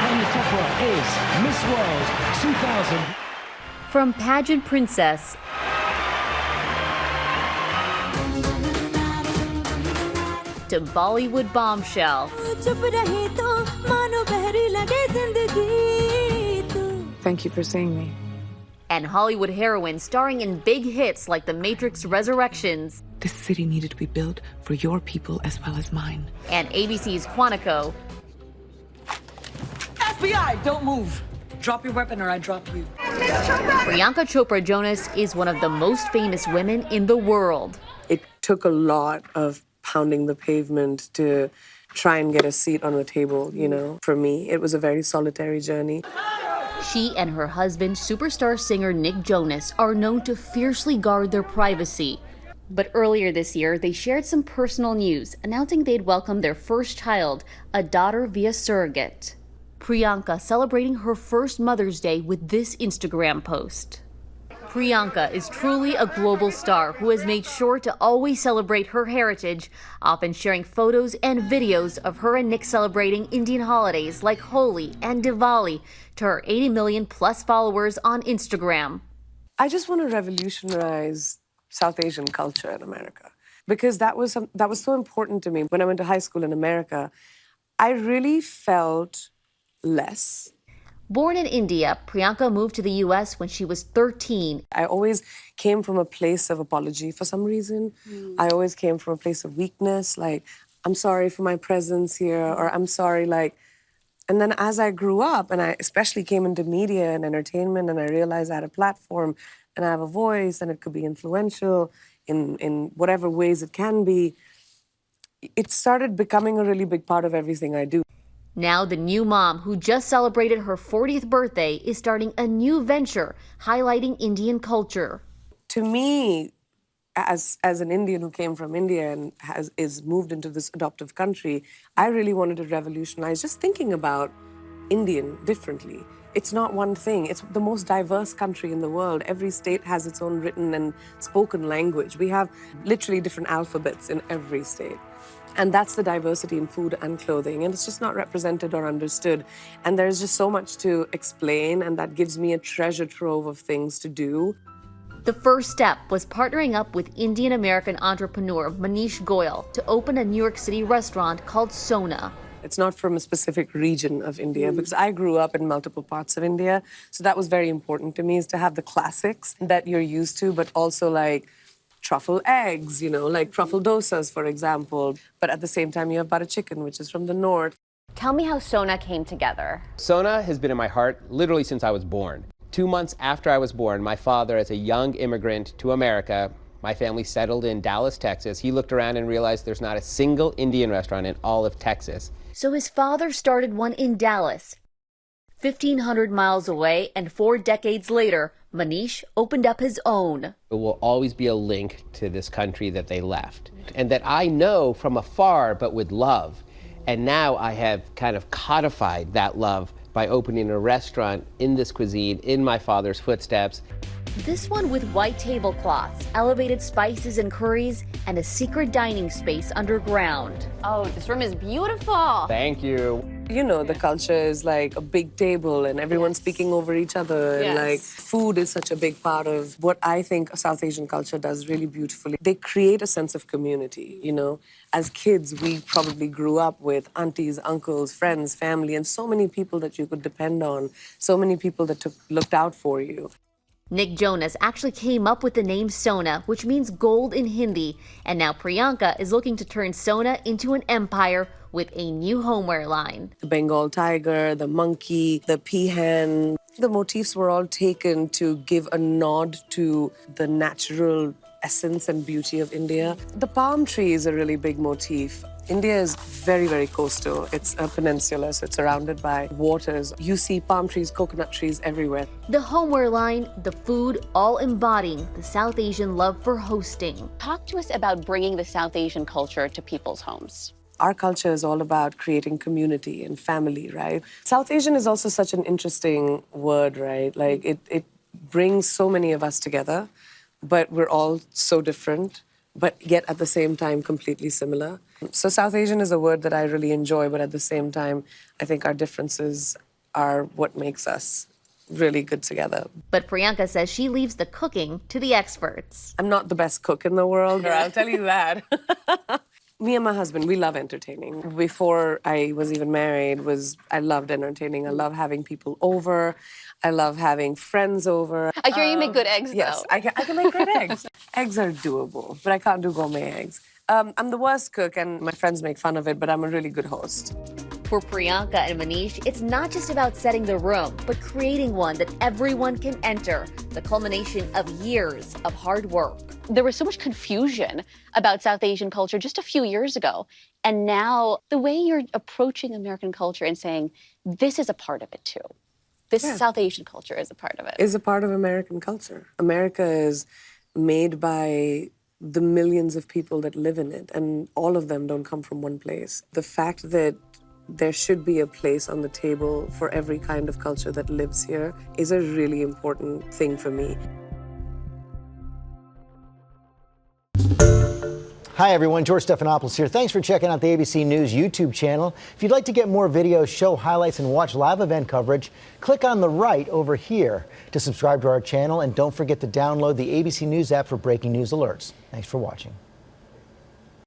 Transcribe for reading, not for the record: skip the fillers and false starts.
Priyanka Chopra is Miss World 2000. From pageant princess to Bollywood bombshell. Thank you for seeing me. And Hollywood heroine starring in big hits like The Matrix Resurrections. This city needed to be built for your people as well as mine. And ABC's Quantico. FBI, don't move. Drop your weapon or I drop you. Priyanka Chopra Jonas is one of the most famous women in the world. It took a lot of pounding the pavement to try and get a seat on the table, you know. For me, it was a very solitary journey. She and her husband, superstar singer Nick Jonas, are known to fiercely guard their privacy. But earlier this year, they shared some personal news, announcing they'd welcomed their first child, a daughter via surrogate. Priyanka celebrating her first Mother's Day with this Instagram post. Priyanka is truly a global star who has made sure to always celebrate her heritage, often sharing photos and videos of her and Nick celebrating Indian holidays like Holi and Diwali to her 80 million plus followers on Instagram. I just want to revolutionize South Asian culture in America because that was so important to me. When I went to high school in America, I really felt less. Born in India, Priyanka moved to the U.S. when she was 13. I always came from a place of apology for some reason. I always came from a place of weakness, like, I'm sorry for my presence here, or I'm sorry, like... And then as I grew up, and I especially came into media and entertainment, and I realized I had a platform, and I have a voice, and it could be influential in whatever ways it can be, it started becoming a really big part of everything I do. Now the new mom, who just celebrated her 40th birthday, is starting a new venture highlighting Indian culture. To me, as an Indian who came from India and is moved into this adoptive country, I really wanted to revolutionize just thinking about Indian differently. It's not one thing. It's the most diverse country in the world. Every state has its own written and spoken language. We have literally different alphabets in every state. And that's the diversity in food and clothing. And it's just not represented or understood. And there's just so much to explain, and that gives me a treasure trove of things to do. The first step was partnering up with Indian-American entrepreneur Manish Goyal to open a New York City restaurant called Sona. It's not from a specific region of India, because I grew up in multiple parts of India. So that was very important to me, is to have the classics that you're used to, but also like truffle eggs, you know, like truffle dosas, for example. But at the same time, you have butter chicken, which is from the north. Tell me how Sona came together. Sona has been in my heart literally since I was born. 2 months after I was born, my father, as a young immigrant to America, my family settled in Dallas, Texas. He looked around and realized there's not a single Indian restaurant in all of Texas. So his father started one in Dallas. 1,500 miles away, and 4 decades later, Manish opened up his own. It will always be a link to this country that they left, and that I know from afar, but with love. And now I have kind of codified that love by opening a restaurant in this cuisine, in my father's footsteps. This one with white tablecloths, elevated spices and curries, and a secret dining space underground. Oh, this room is beautiful. Thank you. You know, the culture is like a big table and everyone's speaking over each other. And like food is such a big part of what I think South Asian culture does really beautifully. They create a sense of community, you know. As kids, we probably grew up with aunties, uncles, friends, family, and so many people that you could depend on, so many people that looked out for you. Nick Jonas actually came up with the name Sona, which means gold in Hindi. And now Priyanka is looking to turn Sona into an empire with a new homeware line. The Bengal tiger, the monkey, the peahen. The motifs were all taken to give a nod to the natural essence and beauty of India. The palm tree is a really big motif. India is very, very coastal. It's a peninsula, so it's surrounded by waters. You see palm trees, coconut trees everywhere. The homeware line, the food, all embodying the South Asian love for hosting. Talk to us about bringing the South Asian culture to people's homes. Our culture is all about creating community and family, right? South Asian is also such an interesting word, right? Like, it brings so many of us together, but we're all so different, but yet at the same time completely similar. So South Asian is a word that I really enjoy, but at the same time, I think our differences are what makes us really good together. But Priyanka says she leaves the cooking to the experts. I'm not the best cook in the world, I'll tell you that. Me and my husband, we love entertaining. Before I was even married, I loved entertaining. I love having people over. I love having friends over. I hear you make good eggs, yes, though. I can make great eggs. Eggs are doable, but I can't do gourmet eggs. I'm the worst cook, and my friends make fun of it, but I'm a really good host. For Priyanka and Manish, it's not just about setting the room, but creating one that everyone can enter, the culmination of years of hard work. There was so much confusion about South Asian culture just a few years ago. And now the way you're approaching American culture and saying, this is a part of it too. This South Asian culture is a part of it. Is a part of American culture. America is made by the millions of people that live in it, and all of them don't come from one place. The fact that there should be a place on the table for every kind of culture that lives here is a really important thing for me. Hi everyone, George Stephanopoulos here. Thanks for checking out the ABC News YouTube channel. If you'd like to get more videos, show highlights, and watch live event coverage, click on the right over here to subscribe to our channel, and don't forget to download the ABC News app for breaking news alerts. Thanks for watching.